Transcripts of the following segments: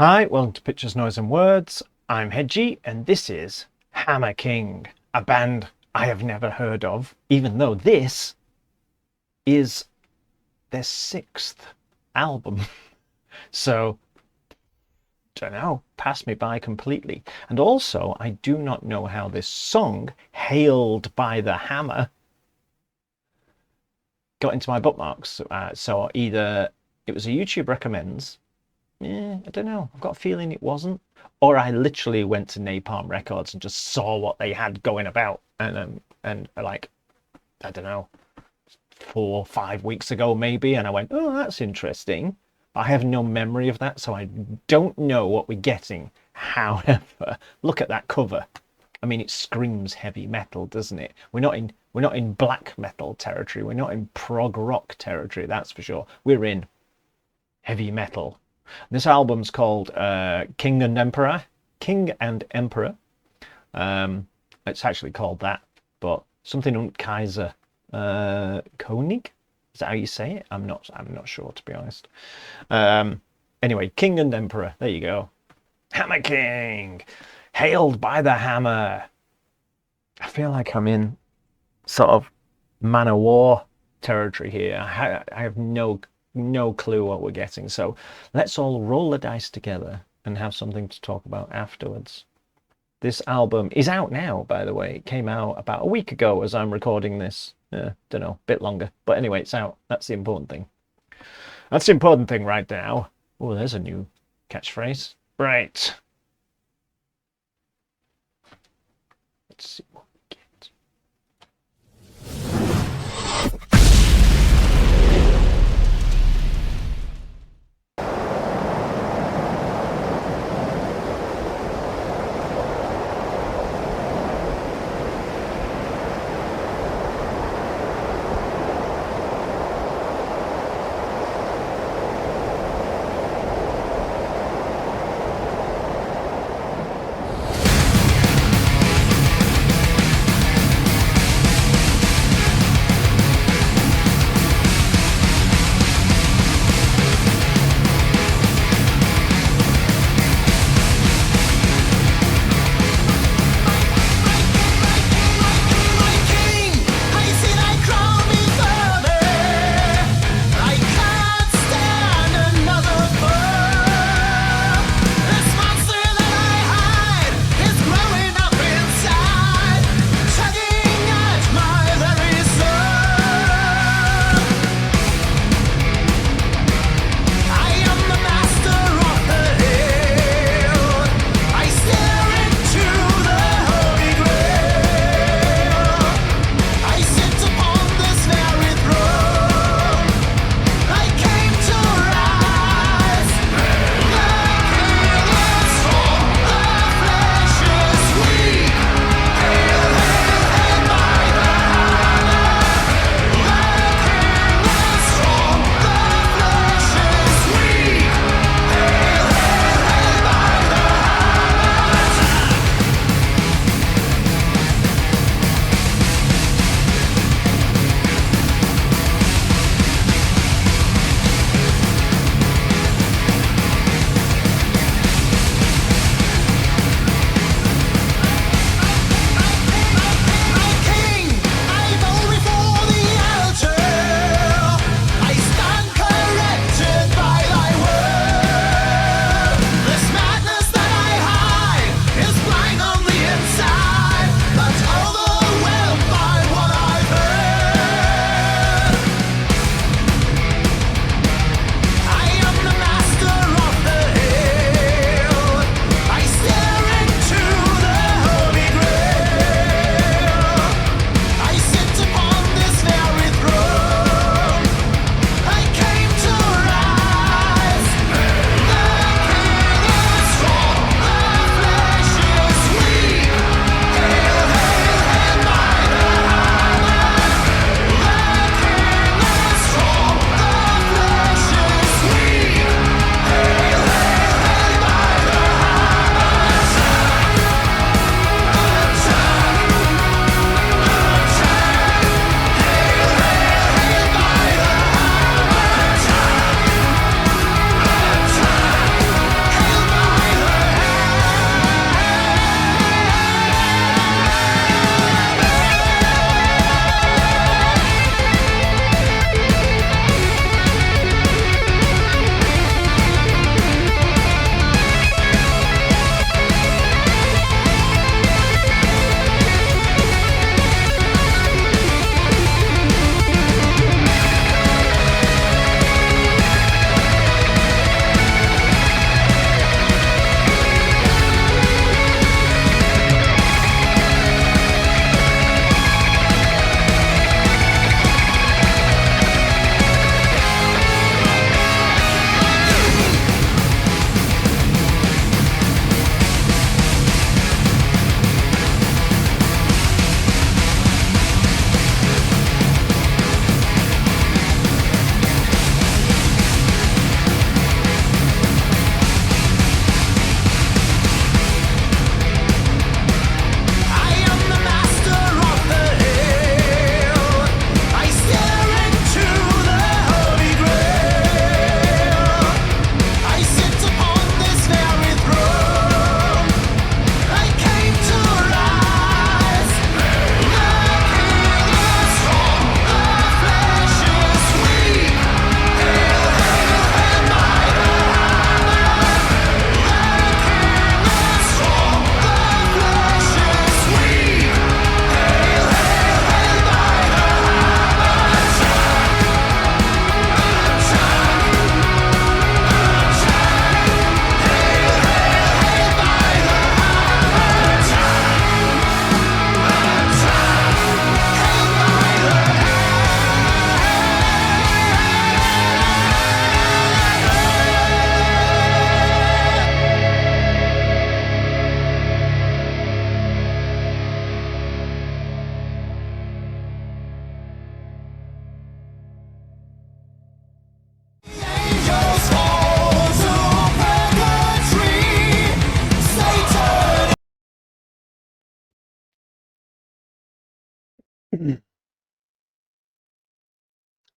Hi, welcome to Pictures, Noise and Words. I'm Hedgie, and this is Hammer King, a band I have never heard of, even though this is their sixth album. So, don't know, passed me by completely. And also, I do not know how this song, Hailed by the Hammer, got into my bookmarks. So either it was a YouTube recommends, I don't know. I've got a feeling it wasn't. Or I literally went to Napalm Records and just saw what they had going about, and like, I don't know, 4 or 5 weeks ago maybe, and I went, oh, that's interesting. I have no memory of that, so I don't know what we're getting. However, look at that cover. I mean, it screams heavy metal, doesn't it? We're not in black metal territory. We're not in prog rock territory. That's for sure. We're in heavy metal. This album's called King and Emperor. King and Emperor. It's actually called that, but something und Kaiser König. Is that how you say it? I'm not sure, to be honest. Anyway, King and Emperor. There you go. Hammer King, hailed by the hammer. I feel like I'm in sort of Man of War territory here. I have no clue what we're getting. So let's all roll the dice together and have something to talk about afterwards. This album is out now, by the way. It came out about a week ago as I'm recording this. Don't know, a bit longer. But anyway, it's out. That's the important thing. That's the important thing right now. Oh, there's a new catchphrase. Right. Let's see what we get.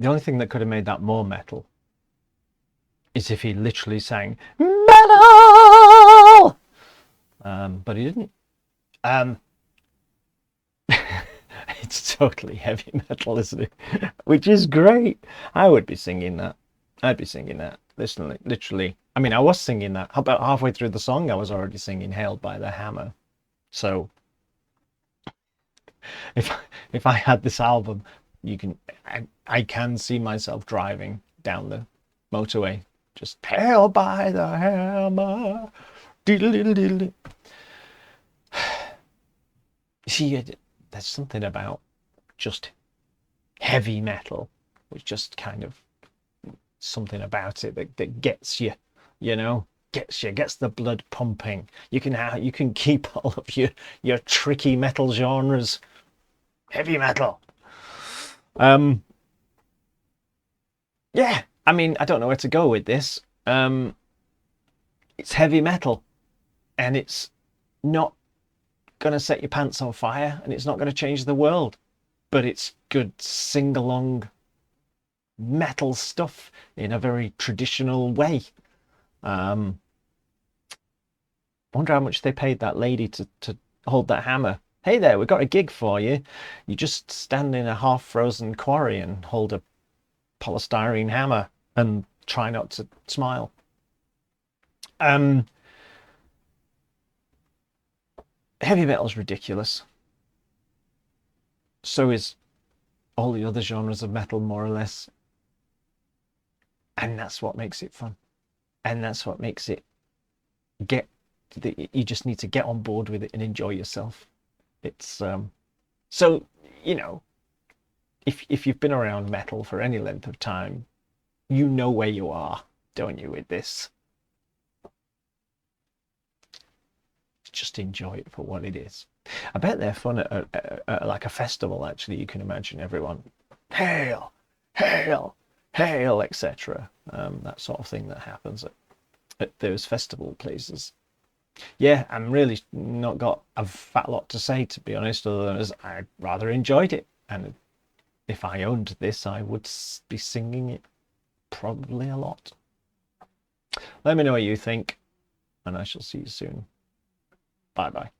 The only thing that could have made that more metal is if he literally sang metal, but he didn't. Um, it's totally heavy metal, isn't it? Which is great. I would be singing that. I'd be singing that. Literally. I mean, I was singing that. About halfway through the song, I was already singing "Hailed by the Hammer." So if if I had this album, you can I can see myself driving down the motorway, just "Hailed by the Hammer." Diddle, diddle, diddle. See, there's something about just heavy metal, which just kind of something about it that gets you, you know, gets the blood pumping. You can keep all of your tricky metal genres, heavy metal. Um, yeah, I mean, I don't know where to go with this. It's heavy metal, and it's not gonna set your pants on fire, and it's not gonna change the world, but it's good sing along metal stuff in a very traditional way. Um, Wonder how much they paid that lady to hold that hammer. Hey there, we've got a gig for you. You just stand in a half frozen quarry and hold a polystyrene hammer and try not to smile. Um, Heavy metal's ridiculous. So is all the other genres of metal, more or less. And that's what makes it fun. And that's what makes it get you just need to get on board with it and enjoy yourself. It's so you know, if you've been around metal for any length of time, you know where you are, don't you, with this? Just enjoy it for what it is. I bet they're fun at like a festival. Actually, you can imagine everyone hail, hail, hail, etc. That sort of thing that happens at those festival places. Yeah, I'm really not got a fat lot to say, to be honest, other than as I rather enjoyed it, and if I owned this, I would be singing it probably a lot. Let me know what you think, and I shall see you soon. Bye bye.